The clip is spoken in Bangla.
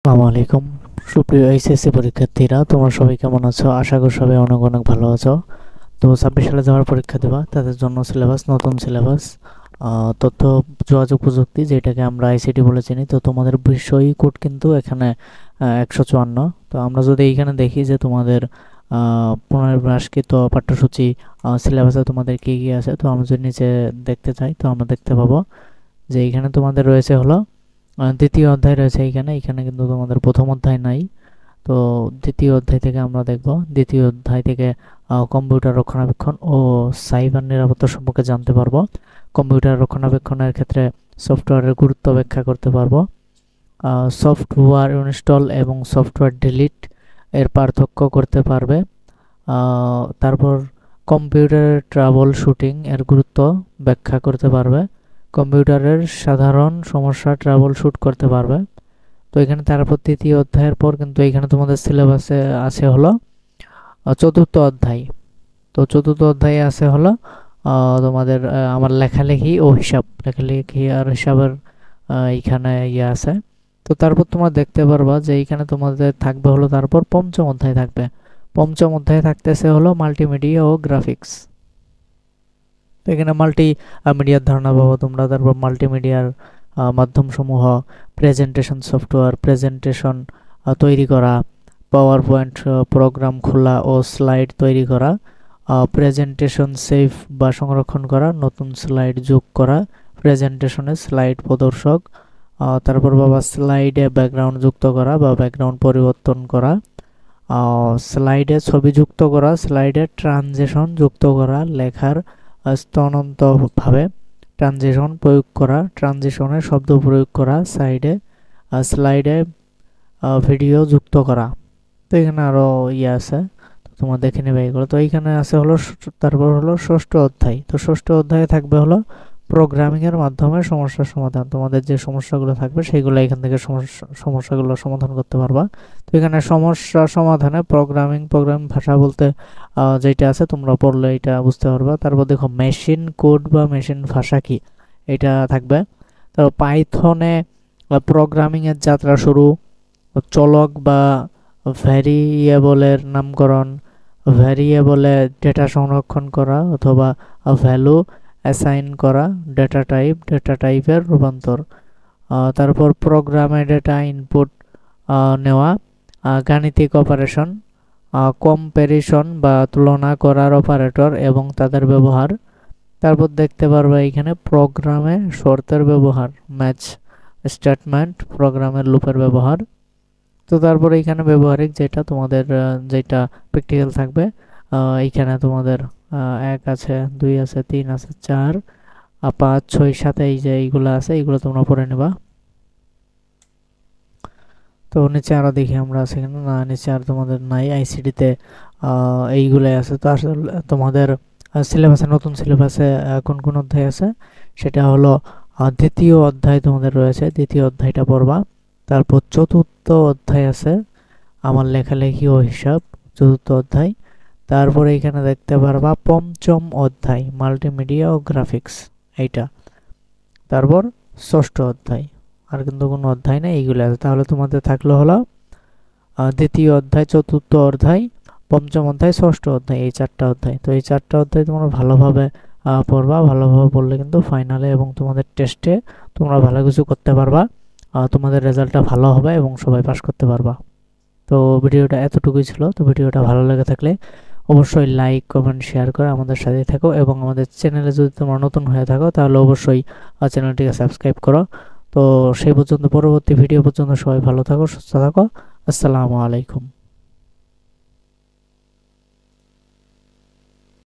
আসসালামু আলাইকুম সুপ্রিয় এইচএসসি পরীক্ষার্থীরা, তোমরা সবাই কেমন আছো? আশা করি সবাই অনেক অনেক ভালো আছো। তো 26 সালে যারা পরীক্ষা দেবা তাদের জন্য সিলেবাস, নতুন সিলেবাস, তথ্য যোগাযোগ প্রযুক্তি, যেটাকে আমরা আইসিটি বলে চিনি। তো তোমাদের বিষয় কোড কিন্তু এখানে 154। তো আমরা যদি এইখানে দেখি যে তোমাদের পুনর্বিন্যাসকৃত পাঠ্যসূচি সিলেবাসে তোমাদের কী কী আছে, তো আমরা যদি নিচে দেখতে চাই তো আমরা দেখতে পাবো যে এইখানে তোমাদের রয়েছে হলো দ্বিতীয় অধ্যায় রয়েছে। এখানে কিন্তু তোমাদের প্রথম অধ্যায় নাই। তো দ্বিতীয় অধ্যায় থেকে আমরা দেখব। দ্বিতীয় অধ্যায় থেকে কম্পিউটার রক্ষণাবেক্ষণ ও সাইবার নিরাপত্তা সম্পর্কে জানতে পারবো। কম্পিউটার রক্ষণাবেক্ষণের ক্ষেত্রে সফটওয়্যারের গুরুত্ব ব্যাখ্যা করতে পারবো। সফটওয়্যার ইনস্টল এবং সফটওয়্যার ডিলিট এর পার্থক্য করতে পারবে। তারপর কম্পিউটারের ট্রাবল শুটিং এর গুরুত্ব ব্যাখ্যা করতে পারবে। কম্পিউটারের সাধারণ সমস্যা ট্রাবল শুট করতে পারবে। তো এখানে তারপর তৃতীয় অধ্যায়ের পর কিন্তু এখানে তোমাদের সিলেবাসে আছে হলো চতুর্থ অধ্যায়। তো চতুর্থ অধ্যায়ে আছে হলো তোমাদের আমার লেখালেখি ও হিসাব, লেখালেখি আর হিসাবের এইখানে আছে। তো তারপর তোমরা দেখতে পারবা যে এইখানে তোমাদের থাকবে হলো তারপর পঞ্চম অধ্যায় থাকবে। পঞ্চম অধ্যায়ে থাকতেছে হলো মাল্টিমিডিয়া ও গ্রাফিক্স। তো এখানে মিডিয়ার ধারণা পাবো তোমরা। তারপর মাল্টিমিডিয়ার মাধ্যমসমূহ, প্রেজেন্টেশন সফটওয়্যার, প্রেজেন্টেশন তৈরি করা, পাওয়ার পয়েন্ট প্রোগ্রাম খোলা ও স্লাইড তৈরি করা, প্রেজেন্টেশন সেভ বা সংরক্ষণ করা, নতুন স্লাইড যোগ করা, প্রেজেন্টেশনে স্লাইড প্রদর্শক, তারপর স্লাইডে ব্যাকগ্রাউন্ড যুক্ত করা বা ব্যাকগ্রাউন্ড পরিবর্তন করা, স্লাইডে ছবি যুক্ত করা, স্লাইডে ট্রানজিশন যুক্ত করা, লেখার স্থানান্তরভাবে ট্রানজিশন প্রয়োগ করা, ট্রানজিশনে শব্দ প্রয়োগ করা, স্লাইডে ভিডিও যুক্ত করা। তো এখানে আরও আছে, তো তোমরা দেখে নেবে এগুলো। তো এইখানে আছে হলো তারপর হলো ষষ্ঠ অধ্যায়। তো ষষ্ঠ অধ্যায়ে থাকবে হলো প্রোগ্রামিংয়ের মাধ্যমে সমস্যার সমাধান। তোমাদের যে সমস্যাগুলো থাকবে সেইগুলো এখান থেকে সমস্যাগুলো সমাধান করতে পারবা। তো এখানে সমস্যা সমাধানে প্রোগ্রামিং ভাষা বলতে যেটা আছে তোমরা পড়লে এটা বুঝতে পারবা। তারপর দেখো মেশিন কোড বা মেশিন ভাষা কি, এটা থাকবে। তারপর পাইথনে প্রোগ্রামিংয়ের যাত্রা শুরু, চলক বা ভ্যারিয়েবলের নামকরণ, ভ্যারিয়েবলে ডেটা সংরক্ষণ করা অথবা ভ্যালু অ্যাসাইন করা, ডেটা টাইপের রূপান্তর, তারপর প্রোগ্রামে ডেটা ইনপুট নেওয়া, গাণিতিক অপারেশন, কম্প্যারিশন বা তুলনা করার অপারেটর এবং তাদের ব্যবহার। তারপর দেখতে পারবে এখানে প্রোগ্রামে শর্তের ব্যবহার, ম্যাচ স্টেটমেন্ট, প্রোগ্রামের লুপের ব্যবহার। তো তারপরে এখানে ব্যবহারিক যেটা তোমাদের যেটা প্র্যাকটিক্যাল থাকবে, এইখানে তোমাদের 1 আছে, 2 আছে, 3 আছে, 4, 5, 6, 7 এই যে এইগুলো আছে, এইগুলো তোমরা পড়ে নেবা। তো নিচে আরো দেখি আমরা আছে কিনা, না নিচে আর তোমাদের নাই। আইসিটিতে এইগুলাই আছে। তো আসলে তোমাদের সিলেবাসে, নতুন সিলেবাসে কোন কোন অধ্যায় আছে সেটা হলো দ্বিতীয় অধ্যায় তোমাদের রয়েছে, দ্বিতীয় অধ্যায়টা পড়বা। তারপর চতুর্থ অধ্যায় আছে আমার লেখালেখি ও হিসাব, চতুর্থ অধ্যায়। তারপরে এখানে দেখতে পারবা পঞ্চম অধ্যায় মাল্টিমিডিয়া ও গ্রাফিক্স, এইটা। তারপর ষষ্ঠ অধ্যায়, আর কিন্তু কোনো অধ্যায় নেই, এইগুলো আছে। তাহলে তোমাদের থাকলো হলো দ্বিতীয় অধ্যায়, চতুর্থ অধ্যায়, পঞ্চম অধ্যায়, ষষ্ঠ অধ্যায়, এই 4টা অধ্যায়। তো এই 4টা অধ্যায় তোমরা ভালোভাবে পড়বা। ভালোভাবে পড়লে কিন্তু ফাইনালে এবং তোমাদের টেস্টে তোমরা ভালো কিছু করতে পারবা, তোমাদের রেজাল্টটা ভালো হবে এবং সবাই পাস করতে পারবা। তো ভিডিওটা এতটুকুই ছিল। তো ভিডিওটা ভালো লেগে থাকলে অবশ্যই লাইক, কমেন্ট, শেয়ার করে আমাদের সাথে থাকো এবং আমাদের চ্যানেলে যদি তোমরা নতুন হয়ে থাকো তাহলে অবশ্যই চ্যানেলটিকে সাবস্ক্রাইব করো। তো সেই পর্যন্ত, পরবর্তী ভিডিও পর্যন্ত সবাই ভালো থাকো, সুস্থ থাকো। আসসালামু আলাইকুম।